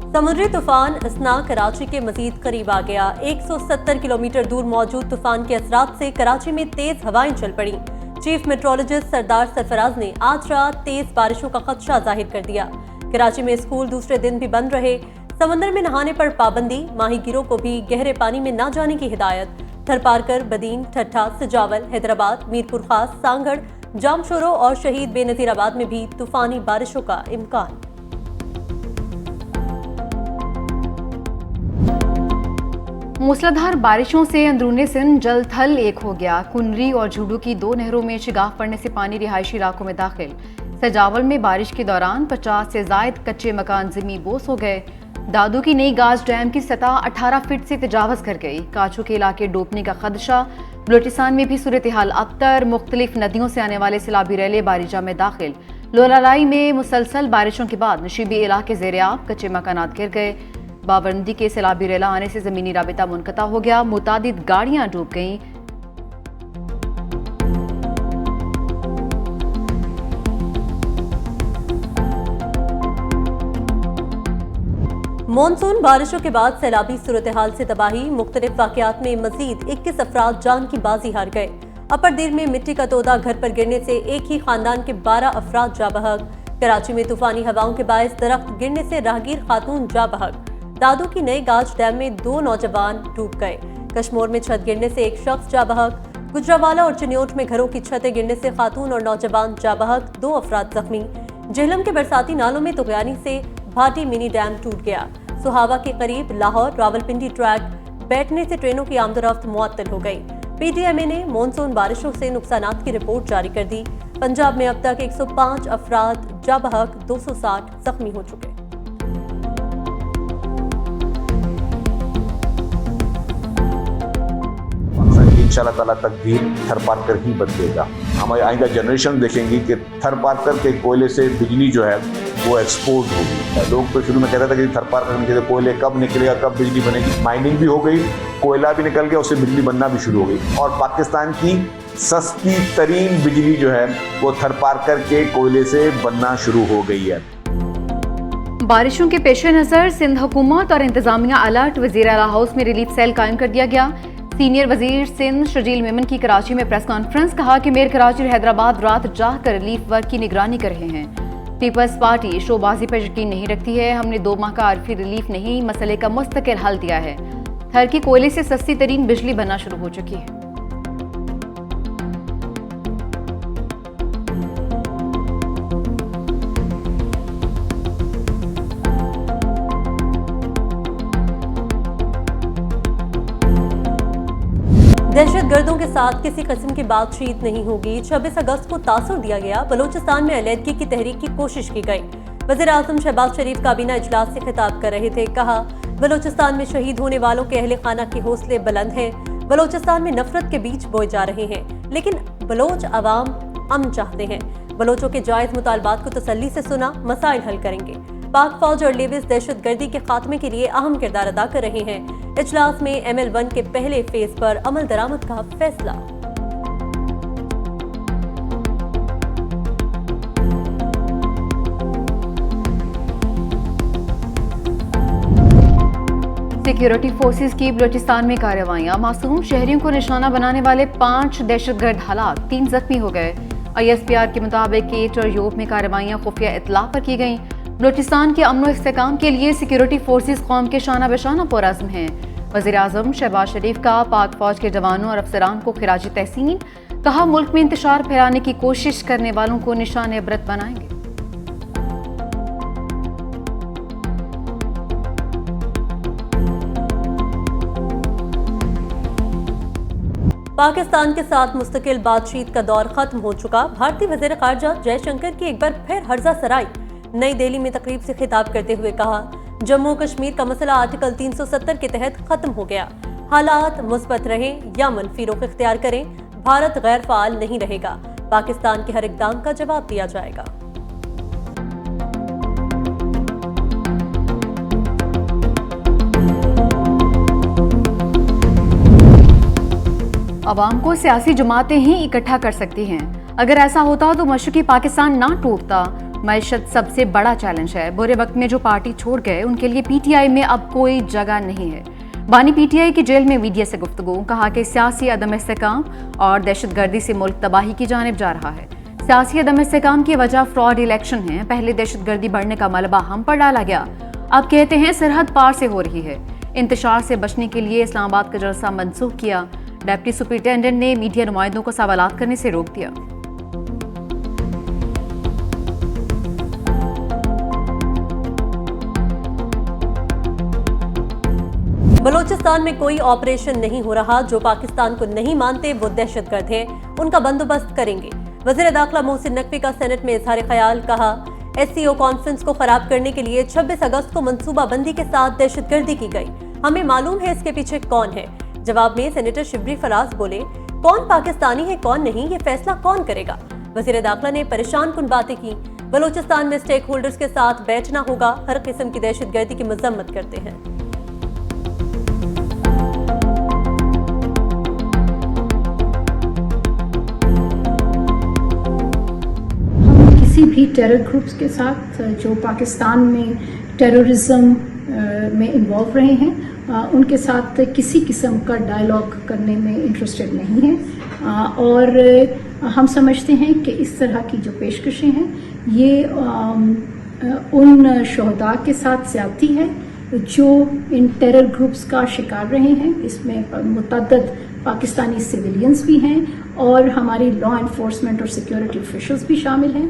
समुद्री तूफान इसना कराची के मजीद करीब आ गया। 170 किलोमीटर दूर मौजूद तूफान के असरात से कराची में तेज हवाएं चल पड़ी। चीफ मेट्रोलॉजिस्ट सरदार सरफराज ने आज रात तेज बारिशों का खदशा जाहिर कर दिया। कराची में स्कूल दूसरे दिन भी बंद रहे। समंदर में नहाने पर पाबंदी, माहीगीरों को भी गहरे पानी में न जाने की हिदायत। थरपारकर, बदीन, ठट्ठा, सिजावल, हैदराबाद, मीरपुर खास, सांगड़, जामशोरो और शहीद बेनजीराबाद में भी तूफानी बारिशों का इम्कान। मूसलाधार बारिशों से अंदरूनी सिंध जल थल एक हो गया। कुनरी और झुडू की दो नहरों में शिगाफ पड़ने से पानी रिहायशी इलाकों में दाखिल। सजावल में बारिश के दौरान 50 से जायद कच्चे मकान ज़मीं बोस हो गए। दादू की नई गाज डैम की सतह 18 फीट से तजावज़ कर गई। काचू के इलाके डूबने का खदशा। बलूचिस्तान में भी सूरत हाल अबतर। मुख्तलिफ नदियों से आने वाले सैलाबी रैले बारिजा में दाखिल। लोलालाई में मुसलसल बारिशों के बाद नशीबी इलाके ज़ेर-ए-आब, कच्चे मकानात गिर गए। बावरंदी के सैलाबी रेला आने से जमीनी राबिता मुनक़ता हो गया। मुतादिद गाड़ियां डूब गईं। मॉनसून बारिशों के बाद सैलाबी सूरत हाल से तबाही। मुख्तलिफ वाक़यात में मजीद 21 अफराद जान की बाजी हार गए। अपर दीर में मिट्टी का तोदा घर पर गिरने से एक ही खानदान के 12 अफराद जा बहक। कराची में तूफानी हवाओं के बायस दरख्त गिरने से राहगीर खातून जा बहक। दादू की नई गाज डैम में 2 नौजवान डूब गए। कश्मोर में छत गिरने से एक शख्स जा बहक। गुजरावाला और चिन्योट में घरों की छतें गिरने से खातून और नौजवान जा बहक, 2 अफराद जख्मी। जेहलम के बरसाती नालों में तुगयानी से भाटी मिनी डैम टूट गया। सुहावा के करीब लाहौर रावलपिंडी ट्रैक बैठने से ट्रेनों की आमदोरफ्त मुअत्तल हो गई। पीटीएमए ने मॉनसून बारिशों से नुकसानात की रिपोर्ट जारी कर दी। पंजाब में अब तक 105 अफराद जा बहक, 260 जख्मी हो चुके। इंशाल्लाह ताला तकदीर थरपारकर ही बदलेगा। हमारी आइंदा जनरेशन देखेंगी कि थरपारकर के कोयले से बिजली जो है वो एक्सपोर्ट होगी। लोग तो शुरू में कहते थे कि थरपारकर के कोयले कब निकलेगा, कब बिजली बनेगी। माइनिंग भी हो गई, कोयला भी निकल गया, उससे बिजली बनना भी शुरू हो गई। और पाकिस्तान की सस्ती तरीन बिजली जो है वो थरपारकर के कोयले से बनना शुरू हो गई है। बारिशों के पेश नज़र सिंध हुकूमत और इंतजामिया अलर्ट। वज़ीर आला हाउस में रिलीफ सेल कायम कर दिया गया। सीनियर वजीर सिंध शर्जील मेमन की कराची में प्रेस कॉन्फ्रेंस। कहा कि मेयर कराची और हैदराबाद रात जाकर रिलीफ वर्क की निगरानी कर रहे हैं। पीपल्स पार्टी शोबाजी पर यकीन नहीं रखती है। हमने 2 माह का आरफी रिलीफ नहीं, मसले का मुस्तकिल हल दिया है। थर की कोयले से सस्ती तरीन बिजली बनना शुरू हो चुकी है। दहशतगर्दों के साथ किसी किस्म की बातचीत नहीं होगी। 26 अगस्त को तासुर दिया गया। बलूचिस्तान में अलहदगी की तहरीक की कोशिश की गई। वज़ीर आज़म शहबाज शरीफ काबीना इजलास से खिताब कर रहे थे। कहा, बलूचिस्तान में शहीद होने वालों के अहले खाना के हौसले बुलंद हैं। बलूचिस्तान में नफरत के बीज बोए जा रहे हैं, लेकिन बलोच अवाम अमन चाहते हैं। बलोचों के जायज मुतालबात को तसल्ली से सुना, मसाइल हल करेंगे। पाक फौज और लेविस दहशतगर्दी के खात्मे के लिए अहम किरदार अदा कर रहे हैं। इजलास में ML1 के पहले फेज पर अमल दरामद का फैसला। सिक्योरिटी फोर्सेस की बलूचिस्तान में कार्रवाइयां। मासूम शहरियों को निशाना बनाने वाले 5 दहशतगर्द हलाक, 3 जख्मी हो गए। ISPR के मुताबिक केट और यूप में कार्रवाइयां खुफिया इत्तला पर की गईं। बलूचिस्तान के अमन और इस्तेहकाम के लिए सिक्योरिटी फोर्सेस कौम के शाना बेशाना पुरअज़्म हैं। वज़ीर आज़म शहबाज शरीफ का पाक फौज के जवानों और अफसरान को खिराज तहसीन। कहा, मुल्क में इंतशार फैलाने की कोशिश करने वालों को निशान इबरत बनाएंगे। पाकिस्तान के साथ मुस्तकिल बातचीत का दौर खत्म हो चुका। भारतीय वज़ीर ख़ारजा जयशंकर की एक बार फिर हर्जा सराई। नई दिल्ली में तकरीब से खिताब करते हुए कहा, जम्मू कश्मीर का मसला आर्टिकल 370 के तहत खत्म हो गया। हालात मुस्बत रहें या मनफी रुख इख्तियार करें, भारत गैर फाल नहीं रहेगा। पाकिस्तान के हर इक़दाम का जवाब दिया जाएगा। अवाम को सियासी जमातें ही इकट्ठा कर सकती हैं। अगर ऐसा होता तो मशरक़ी पाकिस्तान ना टूटता। मईशत सबसे बड़ा चैलेंज है। बुरे वक्त में जो पार्टी छोड़ गए उनके लिए पीटीआई में अब कोई जगह नहीं है। बानी पीटीआई की जेल में मीडिया से गुफ्तगू, कहा कि सियासी अदम इस्तेकाम और दहशतगर्दी से मुल्क तबाही की जानिब जा रहा है। सियासी अदम इस्तेकाम की वजह फ्रॉड इलेक्शन है। पहले दहशतगर्दी बढ़ने का मलबा हम पर डाला गया, अब कहते हैं सरहद पार से हो रही है। इंतशार से बचने के लिए इस्लामाबाद का जलसा मनसूख किया। डिप्टी सुपरिटेंडेंट ने मीडिया नुमाइंदों को सवालात करने से रोक दिया। बलूचिस्तान में कोई ऑपरेशन नहीं हो रहा। जो पाकिस्तान को नहीं मानते वो दहशतगर्द हैं, उनका बंदोबस्त करेंगे। वज़ीर दाखिला मोहसिन नकवी का सेनेट में इजहार ख्याल, कहा SCO कॉन्फ्रेंस को खराब करने के लिए 26 अगस्त को मंसूबाबंदी के साथ दहशतगर्दी की गई। हमें मालूम है इसके पीछे कौन है। जवाब में सेनेटर शिबली फराज बोले, कौन पाकिस्तानी है कौन नहीं ये फैसला कौन करेगा। वज़ीर दाखिला ने परेशान कुन बातें की। बलूचिस्तान में स्टेक होल्डर्स के साथ बैठना होगा। हर किस्म की दहशतगर्दी की मजम्मत करते हैं। किसी भी टेरर ग्रुप्स के साथ जो पाकिस्तान में टेररिज्म में इन्वॉल्व रहे हैं उनके साथ किसी किस्म का डायलॉग करने में इंटरेस्टेड नहीं है। और हम समझते हैं कि इस तरह की जो पेशकशें हैं ये उन शहदा के साथ ज्यादती है जो इन टेरर ग्रुप्स का शिकार रहे हैं। इसमें मुतअद्दिद पाकिस्तानी सिविलियंस भी हैं और हमारी लॉ एनफोर्समेंट और सिक्योरिटी ऑफिशियल्स भी शामिल हैं।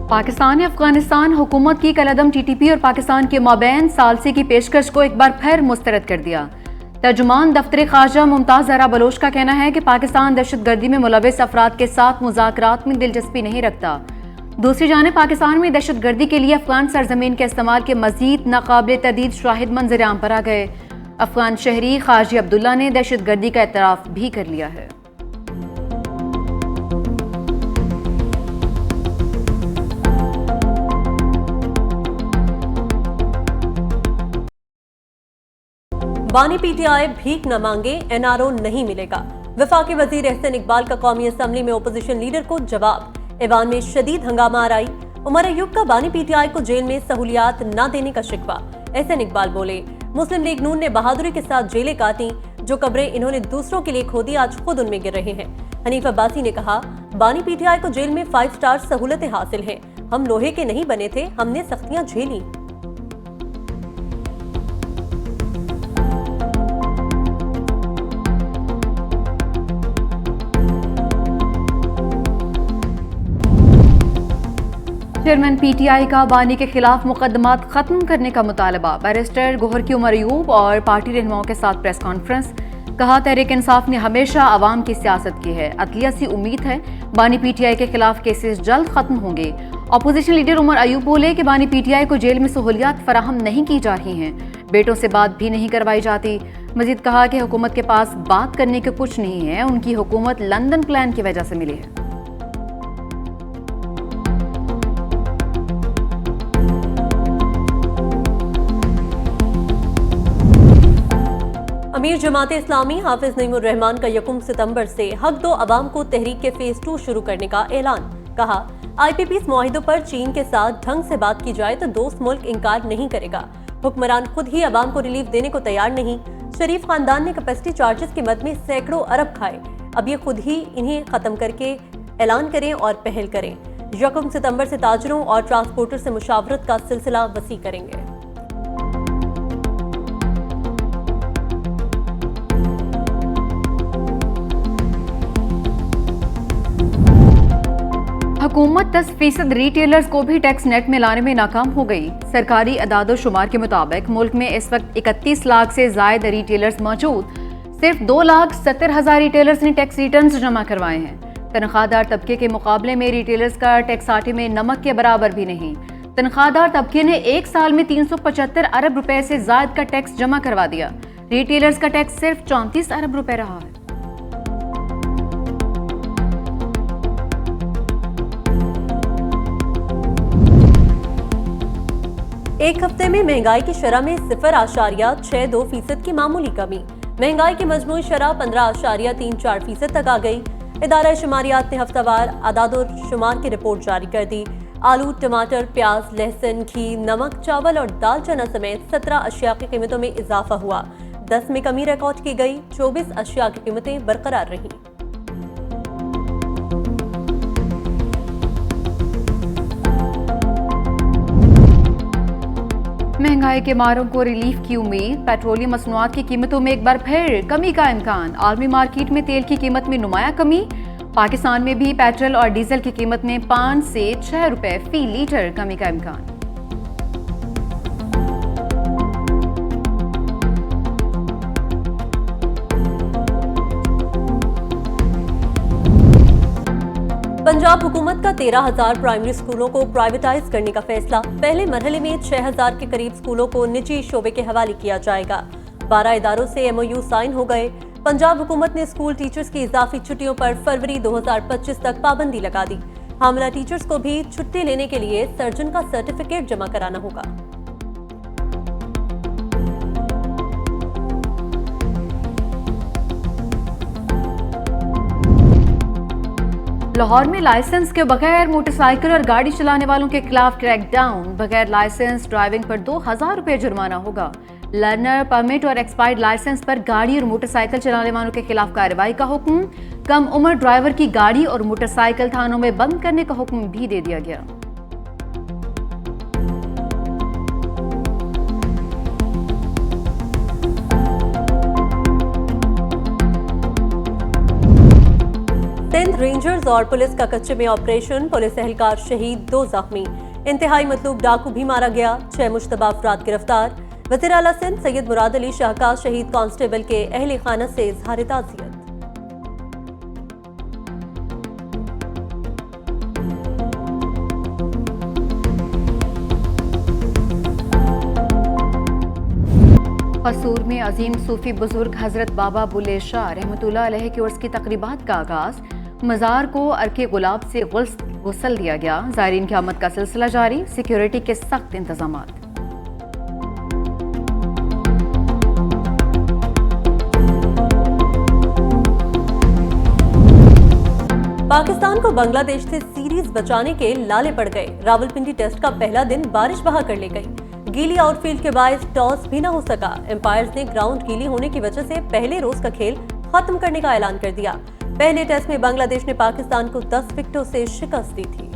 पाकिस्तान ने अफगानिस्तान हुकूमत की कलअदम TTP और पाकिस्तान के माबैन सालसी की पेशकश को एक बार फिर मुस्तरद कर दिया। तर्जुमान दफ्तर ख़ारजा मुमताज़ ज़हरा बलोच का कहना है कि पाकिस्तान दहशतगर्दी में मुलविस अफराद के साथ मुज़ाकरात में दिलचस्पी नहीं रखता। दूसरी जानिब पाकिस्तान में दहशतगर्दी के लिए अफगान सरजमीन के इस्तेमाल के मजीद नाकाबिल तर्दीद शाहिद मंजर आम पर आ गए। अफगान शहरी खाजी अब्दुल्ला ने दहशतगर्दी का एतराफ़ भी कर लिया है। बानी PTI भीख न मांगे, NRO नहीं मिलेगा। वफाकी वजीर एहसन इकबाल का कौमी असम्बली में ओपोजिशन लीडर को जवाब। ऐवान में शदीद हंगामा आराई। उमर अयूब का बानी PTI को जेल में सहूलियात न देने का शिकवा। एहसन इकबाल बोले, मुस्लिम लीग नून ने बहादुरी के साथ जेलें काटी। जो कब्रें इन्होंने दूसरों के लिए खोदी आज खुद उनमें गिर रहे हैं। हनीफ अब्बासी ने कहा, बानी PTI को जेल में 5 स्टार सहूलतें हासिल हैं। हम लोहे के नहीं बने थे, हमने सख्तियां झेली। चेयरमैन PTI का बानी के खिलाफ मुकदमात खत्म करने का मुतालबा। बैरिस्टर गोहर की उमर अयूब और पार्टी रहनुमाओं के साथ प्रेस कॉन्फ्रेंस, कहा तहरीक इंसाफ ने हमेशा आवाम की सियासत की है। अदलिया से उम्मीद है बानी PTI के खिलाफ केसेस जल्द खत्म होंगे। अपोजिशन लीडर उमर अयूब बोले कि बानी PTI को जेल में सहूलियात फराहम नहीं की जा रही हैं, बेटों से बात भी नहीं करवाई जाती। मजीद कहा कि हुकूमत के पास बात करने के कुछ नहीं है, उनकी हुकूमत लंदन प्लान की वजह से मिली है। अमीर जमात इस्लामी हाफिज नईमुर रहमान का 1 सितंबर से हक दो अवाम को तहरीक के फेज 2 शुरू करने का ऐलान। कहा, IPPs मुआहिदों पर चीन के साथ ढंग से बात की जाए तो दोस्त मुल्क इनकार नहीं करेगा। हुक्मरान खुद ही अवाम को रिलीफ देने को तैयार नहीं। शरीफ खानदान ने कैपेसिटी चार्जेस की मद में सैकड़ों अरब खाए। अब ये खुद ही इन्हें खत्म करके ऐलान करें और पहल करें। 1 सितंबर से ताजरों और ट्रांसपोर्टर से मुशावरत का सिलसिला वसी करेंगे। हुकूमत 10% रिटेलर्स को भी टैक्स नेट में लाने में नाकाम हो गई। सरकारी अदाद-ओ-शुमार के मुताबिक मुल्क में इस वक्त 31 लाख से जायद रिटेलर्स मौजूद। सिर्फ 2,70,000 रिटेलर्स ने टैक्स रिटर्न्स जमा करवाए हैं। तनख्वाहदार तबके के मुकाबले में रिटेलर्स का टैक्स आटे में नमक के बराबर भी नहीं। तनख्वाहदार तबके ने 1 साल में 375 अरब रुपए से जायद का टैक्स जमा करवा दिया। रिटेलर्स का टैक्स सिर्फ 34 अरब रुपए रहा है। एक हफ्ते में महंगाई की शरह में 0.62% की मामूली कमी। महंगाई की मजमूई शरह 15.34% तक आ गई। इदारा शुमारियात ने हफ्तावार अदाद-ओ-शुमार की रिपोर्ट जारी कर दी। आलू, टमाटर, प्याज, लहसुन, घी, नमक, चावल और दाल चना समेत 17 अशिया की कीमतों में इजाफा हुआ। 10 में कमी रिकॉर्ड की गई। 24 अशिया की कीमतें बरकरार रहीं। महंगाई के मारों को रिलीफ की उम्मीद। पेट्रोलियम मसनूआत की कीमतों में एक बार फिर कमी का इम्कान। आलमी मार्केट में तेल की कीमत में नुमाया कमी। पाकिस्तान में भी पेट्रोल और डीजल की कीमत में 5 से 6 रुपए फी लीटर कमी का इम्कान। पंजाब हुकूमत का 13,000 प्राइमरी स्कूलों को प्राइवेटाइज करने का फैसला। पहले मरहले में 6,000 के करीब स्कूलों को निजी शोबे के हवाले किया जाएगा। 12 इदारों से एमओयू साइन हो गए। पंजाब हुकूमत ने स्कूल टीचर्स की इजाफी छुट्टियों पर फरवरी 2025 तक पाबंदी लगा दी। हामिला टीचर्स को भी छुट्टी लेने के लिए सर्जन का सर्टिफिकेट जमा कराना होगा। लाहौर में लाइसेंस के बगैर मोटरसाइकिल और गाड़ी चलाने वालों के खिलाफ क्रैकडाउन। बगैर लाइसेंस ड्राइविंग पर 2,000 रुपए जुर्माना होगा। लर्नर परमिट और एक्सपायर्ड लाइसेंस पर गाड़ी और मोटरसाइकिल चलाने वालों के खिलाफ कार्रवाई का हुक्म। कम उम्र ड्राइवर की गाड़ी और मोटरसाइकिल थानों में बंद करने का हुक्म भी दे दिया गया। सिंध रेंजर्स और पुलिस का कच्चे में ऑपरेशन। पुलिस एहलकार शहीद, 2 जख्मी। इंतहाई मतलूब डाकू भी मारा गया। 6 मुश्तबा अफराद गिरफ्तार। वज़ीर आला सिंध सैयद मुराद अली शाहकार शहीद कांस्टेबल के अहले खाना से इजहार ताज़ियत। कसूर में अजीम सूफी बुजुर्ग हजरत बाबा बुल्ले शाह रहमतुल्लाह अलैह की उर्स की तकरीबात का आगाज। मज़ार को अर्के गुलाब से गुस्ल दिया गया। ज़ायरीन की आमद का सिलसिला जारी। सिक्योरिटी के सख्त इंतजामात। पाकिस्तान को बांग्लादेश से सीरीज बचाने के लाले पड़ गए। रावलपिंडी टेस्ट का पहला दिन बारिश बहा कर ले गई। गीली आउटफील्ड के बायस टॉस भी न हो सका। एम्पायर्स ने ग्राउंड गीली होने की वजह से पहले रोज का खेल खत्म करने का ऐलान कर दिया। पहले टेस्ट में बांग्लादेश ने पाकिस्तान को 10 विकेटों से शिकस्त दी थी।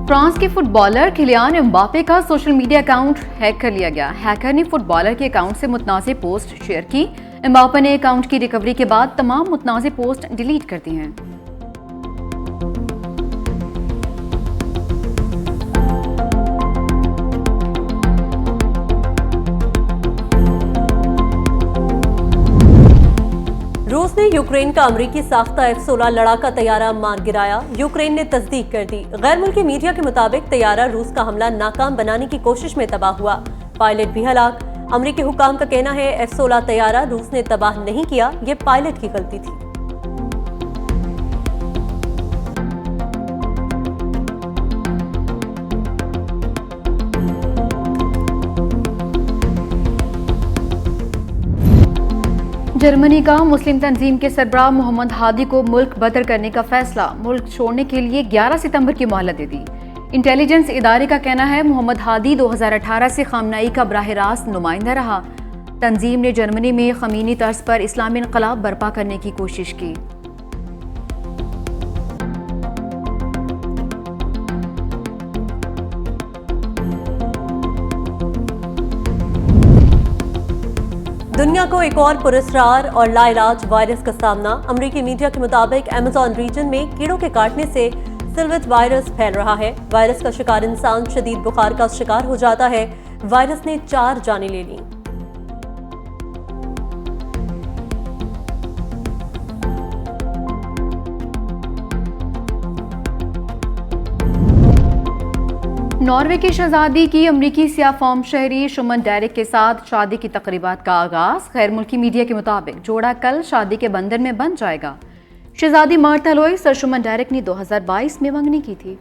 फ्रांस के फुटबॉलर किलियान एम्बापे का सोशल मीडिया अकाउंट हैक कर लिया गया। हैकर ने फुटबॉलर के अकाउंट से मुतनाज़िर पोस्ट शेयर की। एम्बापे ने अकाउंट की रिकवरी के बाद तमाम मुतनाज़िर पोस्ट डिलीट कर दी हैं। रूस ने यूक्रेन का अमरीकी साख्ता F-16 लड़ाका तैयारा मार गिराया। यूक्रेन ने तस्दीक कर दी। गैर मुल्की मीडिया के मुताबिक तैयारा रूस का हमला नाकाम बनाने की कोशिश में तबाह हुआ। पायलट भी हलाक। अमरीकी हुकाम का कहना है F-16 तैयारा रूस ने तबाह नहीं किया, ये पायलट की गलती थी। जर्मनी का मुस्लिम तंजीम के सरबराह मोहम्मद हादी को मुल्क बदर करने का फैसला। मुल्क छोड़ने के लिए 11 सितंबर की मोहलत दे दी। इंटेलिजेंस इदारे का कहना है मोहम्मद हादी 2018 से खामनाई का बराह रास्त नुमाइंदा रहा। तंजीम ने जर्मनी में खमीनी तर्ज पर इस्लामी इनकलाब बर्पा करने की कोशिश की। दुनिया को एक और पुरस्कार और लाइलाज वायरस का सामना। अमरीकी मीडिया के मुताबिक अमेज़न रीजन में कीड़ों के काटने से सिल्वेट वायरस फैल रहा है। वायरस का शिकार इंसान शदीद बुखार का शिकार हो जाता है। वायरस ने 4 जानें ले लीं। नॉर्वे की शहजादी की अमरीकी सियाह फॉर्म शहरी शुमन डेरेक के साथ शादी की तकरीबात का आगाज। गैर मुल्की मीडिया के मुताबिक जोड़ा कल शादी के बंधन में बंध जाएगा। शहजादी मार्था लोई सर शुमन डेरेक ने 2022 में मंगनी की थी।